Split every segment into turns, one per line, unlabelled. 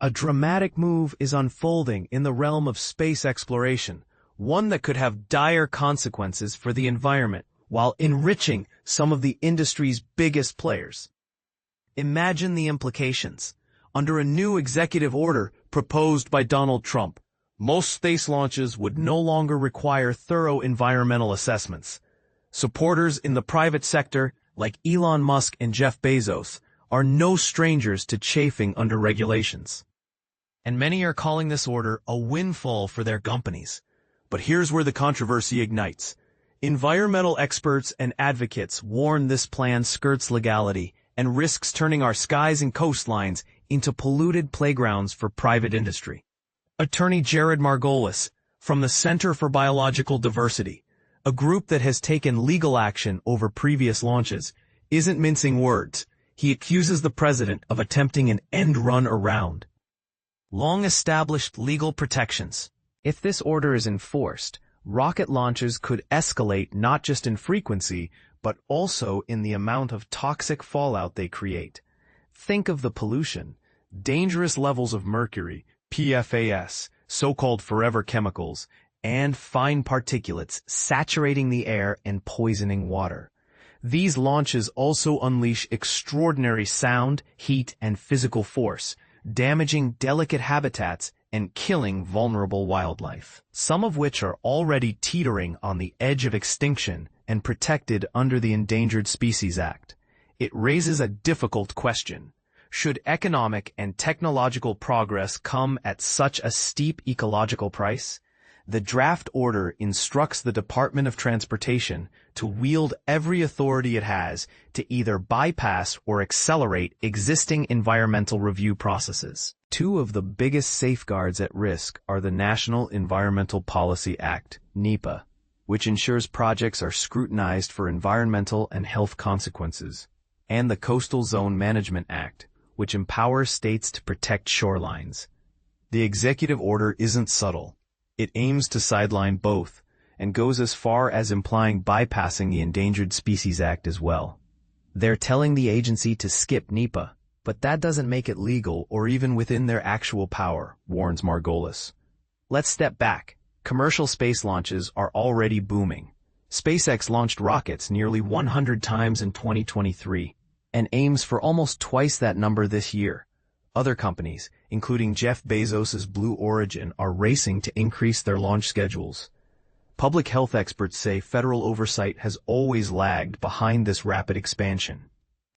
A dramatic move is unfolding in the realm of space exploration, one that could have dire consequences for the environment while enriching some of the industry's biggest players. Imagine the implications. Under a new executive order proposed by Donald Trump, most space launches would no longer require thorough environmental assessments. Supporters in the private sector, like Elon Musk and Jeff Bezos, are no strangers to chafing under regulations. And many are calling this order a windfall for their companies. But here's where the controversy ignites. Environmental experts and advocates warn this plan skirts legality and risks turning our skies and coastlines into polluted playgrounds for private industry. Attorney Jared Margolis, from the Center for Biological Diversity, a group that has taken legal action over previous launches, isn't mincing words. He accuses the president of attempting an end run around long-established legal protections. If this order is enforced, rocket launches could escalate not just in frequency, but also in the amount of toxic fallout they create. Think of the pollution. Dangerous levels of mercury, PFAS, so-called forever chemicals, and fine particulates saturating the air and poisoning water. These launches also unleash extraordinary sound, heat, and physical force, damaging delicate habitats and killing vulnerable wildlife, some of which are already teetering on the edge of extinction and protected under the Endangered Species Act. It raises a difficult question. Should economic and technological progress come at such a steep ecological price? The draft order instructs the Department of Transportation to wield every authority it has to either bypass or accelerate existing environmental review processes. Two of the biggest safeguards at risk are the National Environmental Policy Act, NEPA, which ensures projects are scrutinized for environmental and health consequences, and the Coastal Zone Management Act, which empowers states to protect shorelines. The executive order isn't subtle. It aims to sideline both, and goes as far as implying bypassing the Endangered Species Act as well. They're telling the agency to skip NEPA, but that doesn't make it legal or even within their actual power, warns Margolis. Let's step back. Commercial space launches are already booming. SpaceX launched rockets nearly 100 times in 2023, and aims for almost twice that number this year. Other companies, including Jeff Bezos' Blue Origin, are racing to increase their launch schedules. Public health experts say federal oversight has always lagged behind this rapid expansion.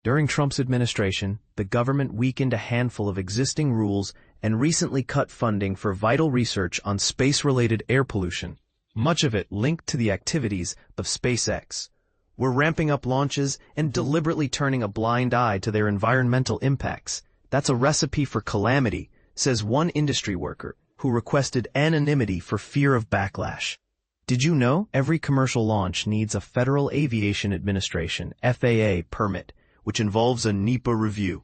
During Trump's administration, the government weakened a handful of existing rules and recently cut funding for vital research on space-related air pollution, much of it linked to the activities of SpaceX. We're ramping up launches and deliberately turning a blind eye to their environmental impacts. That's a recipe for calamity, says one industry worker who requested anonymity for fear of backlash. Did you know every commercial launch needs a Federal Aviation Administration (FAA) permit, which involves a NEPA review?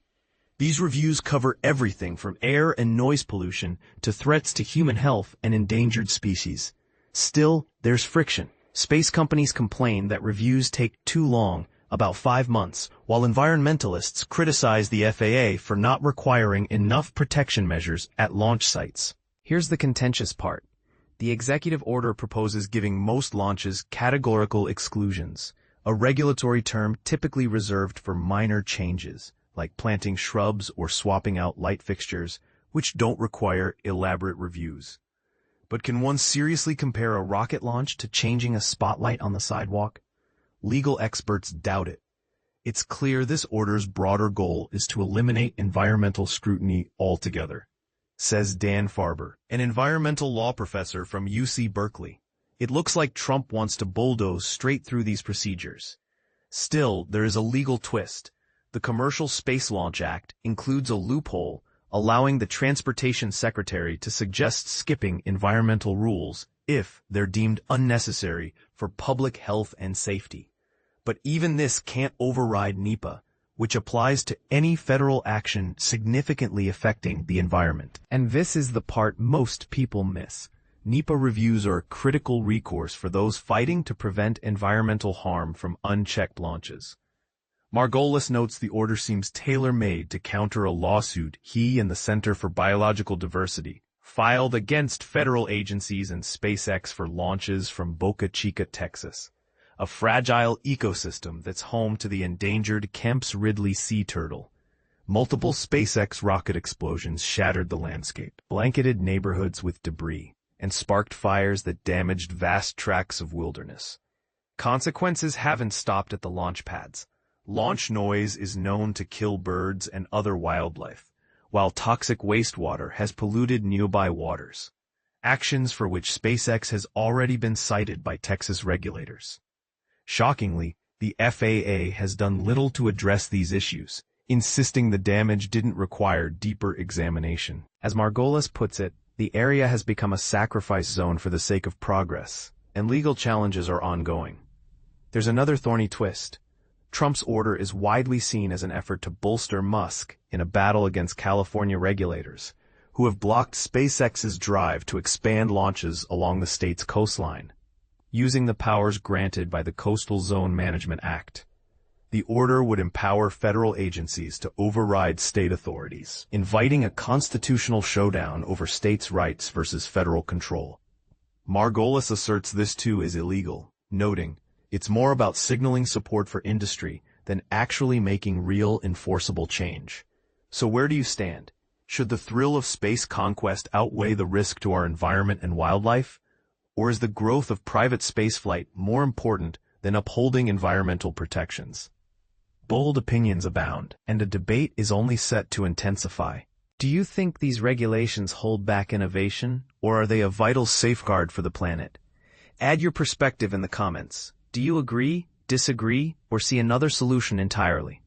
These reviews cover everything from air and noise pollution to threats to human health and endangered species. Still, there's friction. Space companies complain that reviews take too long, about 5 months, while environmentalists criticize the FAA for not requiring enough protection measures at launch sites. Here's the contentious part. The executive order proposes giving most launches categorical exclusions, a regulatory term typically reserved for minor changes, like planting shrubs or swapping out light fixtures, which don't require elaborate reviews. But can one seriously compare a rocket launch to changing a spotlight on the sidewalk? Legal experts doubt it. It's clear this order's broader goal is to eliminate environmental scrutiny altogether, says Dan Farber, an environmental law professor from UC Berkeley. It looks like Trump wants to bulldoze straight through these procedures. Still, there is a legal twist. The Commercial Space Launch Act includes a loophole allowing the Transportation Secretary to suggest skipping environmental rules if they're deemed unnecessary for public health and safety. But even this can't override NEPA, which applies to any federal action significantly affecting the environment. And this is the part most people miss. NEPA reviews are a critical recourse for those fighting to prevent environmental harm from unchecked launches. Margolis notes the order seems tailor-made to counter a lawsuit he and the Center for Biological Diversity filed against federal agencies and SpaceX for launches from Boca Chica, Texas, a fragile ecosystem that's home to the endangered Kemp's Ridley sea turtle. Multiple SpaceX rocket explosions shattered the landscape, blanketed neighborhoods with debris, and sparked fires that damaged vast tracts of wilderness. Consequences haven't stopped at the launch pads. Launch noise is known to kill birds and other wildlife, while toxic wastewater has polluted nearby waters, actions for which SpaceX has already been cited by Texas regulators. Shockingly, the FAA has done little to address these issues, insisting the damage didn't require deeper examination. As Margolis puts it, the area has become a sacrifice zone for the sake of progress, and legal challenges are ongoing. There's another thorny twist. Trump's order is widely seen as an effort to bolster Musk in a battle against California regulators, who have blocked SpaceX's drive to expand launches along the state's coastline, using the powers granted by the Coastal Zone Management Act. The order would empower federal agencies to override state authorities, inviting a constitutional showdown over states' rights versus federal control. Margolis asserts this too is illegal, noting, "It's more about signaling support for industry than actually making real enforceable change." So where do you stand? Should the thrill of space conquest outweigh the risk to our environment and wildlife? Or is the growth of private spaceflight more important than upholding environmental protections? Bold opinions abound, and a debate is only set to intensify. Do you think these regulations hold back innovation, or are they a vital safeguard for the planet? Add your perspective in the comments. Do you agree, disagree, or see another solution entirely?